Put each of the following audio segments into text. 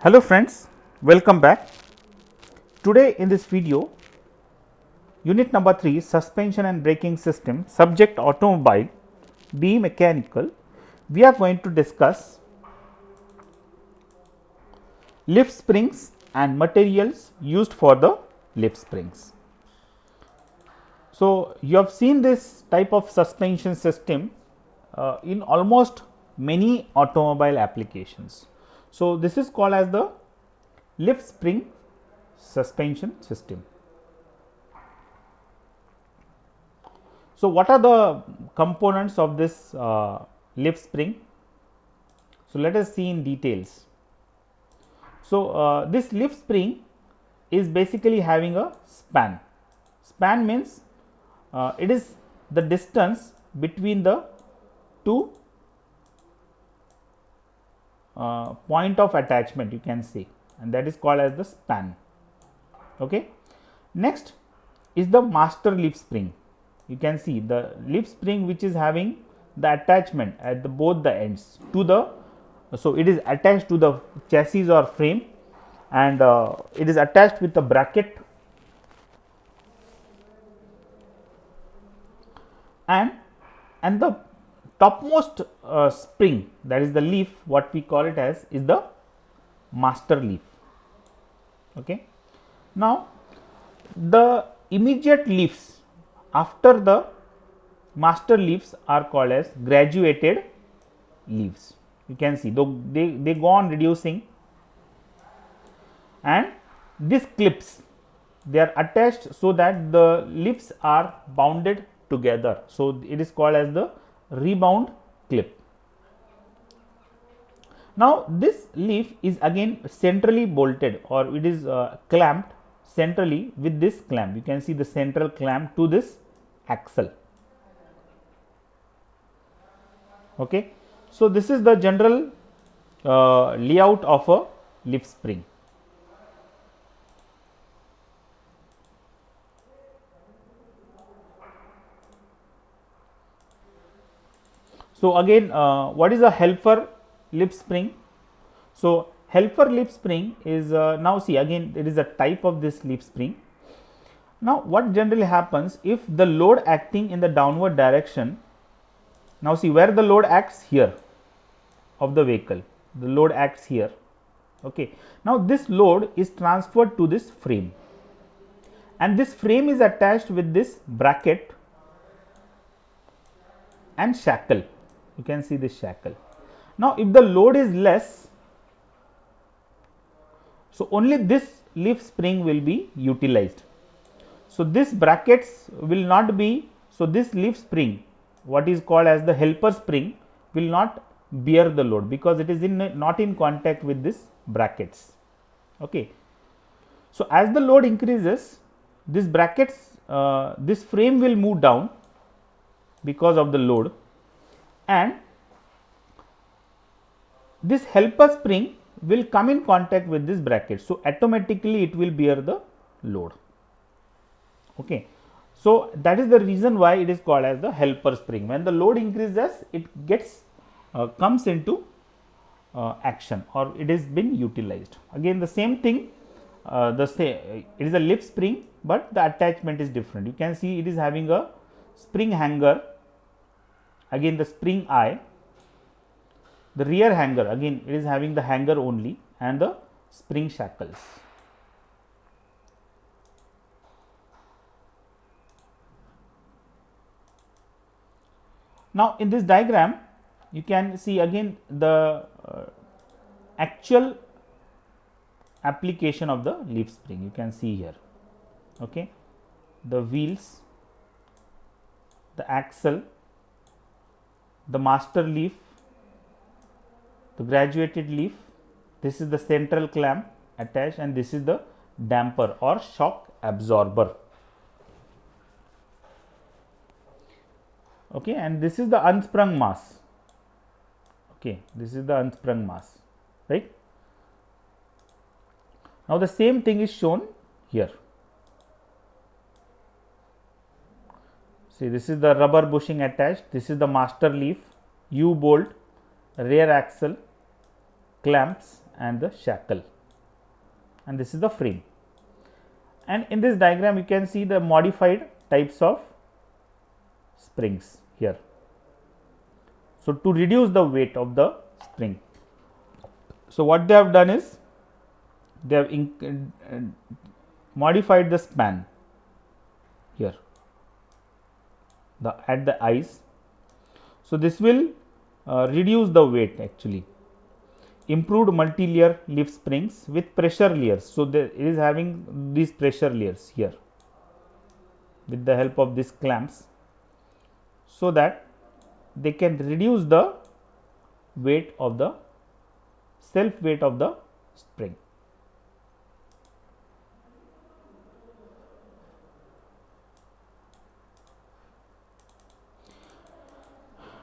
Hello friends, welcome back. Today in this video, unit number 3 suspension and braking system, subject automobile, BE mechanical, we are going to discuss lift springs and materials used for the lift springs. So, you have seen this type of suspension system in almost many automobile applications. So, this is called as the lift spring suspension system. So, what are the components of this lift spring? So, let us see in details. So, this lift spring is basically having a span. Span means it is the distance between the two point of attachment, you can say, and that is called as the span. Okay. Next is the master lift spring. You can see the lift spring which is having the attachment at both the ends to the, so it is attached to the chassis or frame, and it is attached with the bracket, and the topmost spring, that is the leaf, what we call it as, is the master leaf. Okay. Now the immediate leaves after the master leaves are called as graduated leaves. You can see though they go on reducing, and these clips, they are attached so that the leaves are bounded together. So, it is called as the rebound clip. Now, this leaf is again centrally bolted, or it is clamped centrally with this clamp. You can see the central clamp to this axle. Okay. So, this is the general layout of a lift spring. So, again what is a helper lift spring? So, helper lift spring is now see, again it is a type of this lift spring. Now, what generally happens if the load acting in the downward direction, now see where the load acts here of the vehicle, the load acts here. Okay. Now, this load is transferred to this frame, and this frame is attached with this bracket and shackle. You can see this shackle. Now, if the load is less, so only this lift spring will be utilized. So, this brackets will not be, so this lift spring, what is called as the helper spring, will not bear the load because it is not in contact with this brackets. Okay. So, as the load increases, this brackets, this frame will move down because of the load, and this helper spring will come in contact with this bracket. So, automatically it will bear the load. Okay. So, that is the reason why it is called as the helper spring. When the load increases, it gets comes into action, or it is been utilized. Again the same thing, it is a lift spring, but the attachment is different. You can see it is having a spring hanger, again the spring eye, the rear hanger, again it is having the hanger only, and the spring shackles. Now, in this diagram you can see again the actual application of the lift spring. You can see here. Okay. The wheels, the axle, the master leaf, the graduated leaf, this is the central clamp attached, and this is the damper or shock absorber. Okay, and this is the unsprung mass. Okay, this is the unsprung mass, right? Now, the same thing is shown here. See, this is the rubber bushing attached, this is the master leaf, U bolt, rear axle, clamps, and the shackle, and this is the frame. And in this diagram you can see the modified types of springs here. So, to reduce the weight of the spring, so what they have done is they have modified the span here at the eyes. So, this will reduce the weight actually. Improved multi-layer leaf springs with pressure layers. So, it is having these pressure layers here with the help of these clamps, so that they can reduce the weight of the self weight of the spring.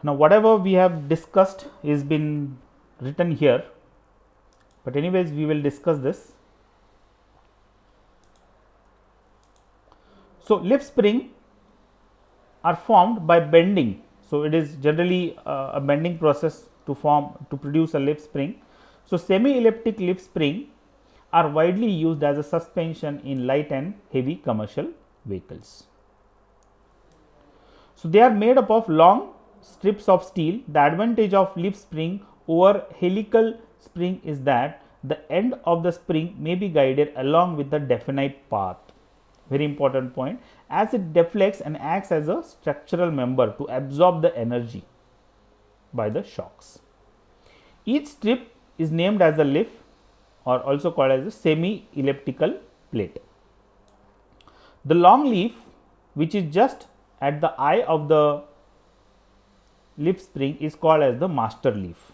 Now, whatever we have discussed is been written here, but anyways we will discuss this. So, leaf spring are formed by bending. So, it is generally a bending process to produce a leaf spring. So, semi elliptic leaf spring are widely used as a suspension in light and heavy commercial vehicles. So, they are made up of long strips of steel. The advantage of leaf spring over helical spring is that the end of the spring may be guided along with the definite path. Very important point, as it deflects and acts as a structural member to absorb the energy by the shocks. Each strip is named as a leaf, or also called as a semi elliptical plate. The long leaf, which is just at the eye of the leaf spring, is called as the master leaf,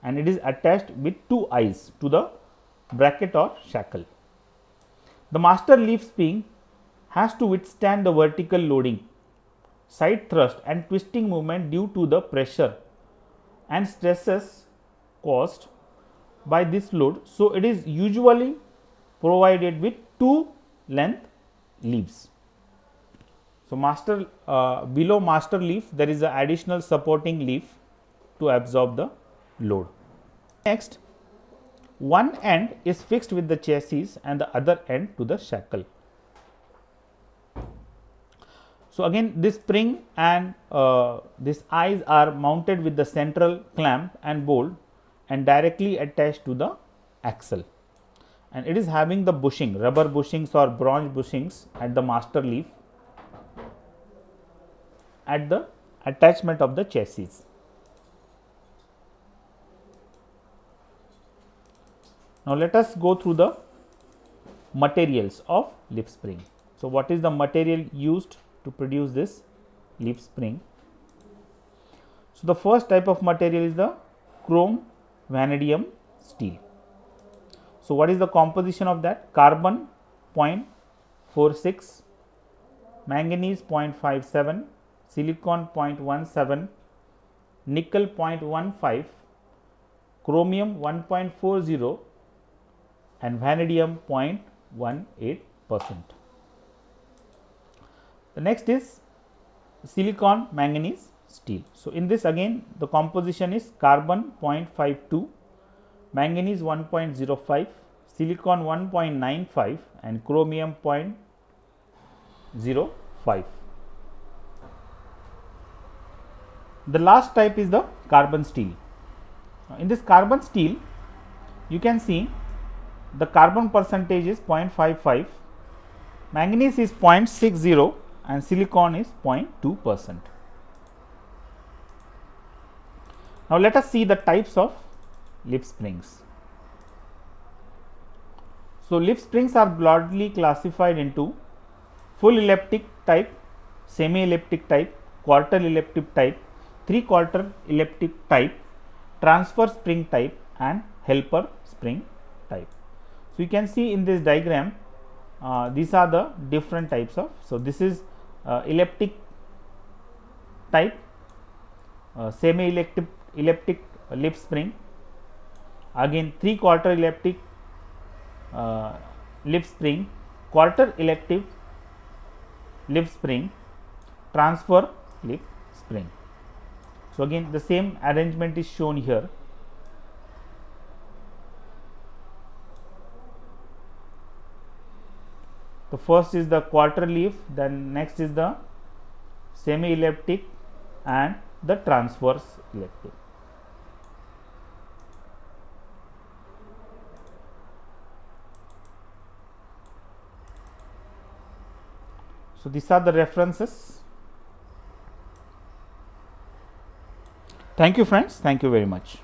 and it is attached with two eyes to the bracket or shackle. The master leaf spring has to withstand the vertical loading, side thrust and twisting movement due to the pressure and stresses caused by this load. So, it is usually provided with two length leaves. So, below master leaf there is an additional supporting leaf to absorb the load. Next, one end is fixed with the chassis and the other end to the shackle. So, again this spring and these eyes are mounted with the central clamp and bolt and directly attached to the axle, and it is having the bushing, rubber bushings or bronze bushings at the master leaf at the attachment of the chassis. Now, let us go through the materials of leaf spring. So, what is the material used to produce this leaf spring? So, the first type of material is the chrome vanadium steel. So, what is the composition of that? Carbon 0.46, manganese 0.57, silicon 0.17, nickel 0.15, chromium 1.40 and vanadium 0.18%. The next is silicon manganese steel. So, in this again the composition is carbon 0.52, manganese 1.05, silicon 1.95 and chromium 0.05. The last type is the carbon steel. In this carbon steel you can see the carbon percentage is 0.55, manganese is 0.60 and silicon is 0.2%. Now, let us see the types of leaf springs. So, leaf springs are broadly classified into full elliptic type, semi elliptic type, quarter elliptic type, 3/4 elliptic type, transfer spring type and helper spring type. So, you can see in this diagram these are the different types of. So, this is elliptic type, semi elliptic leaf spring, again 3/4 elliptic leaf spring, quarter elliptic leaf spring, transfer leaf spring. So, again the same arrangement is shown here. The first is the quarter leaf, then next is the semi elliptic and the transverse elliptic. So these are the references. Thank you friends, thank you very much.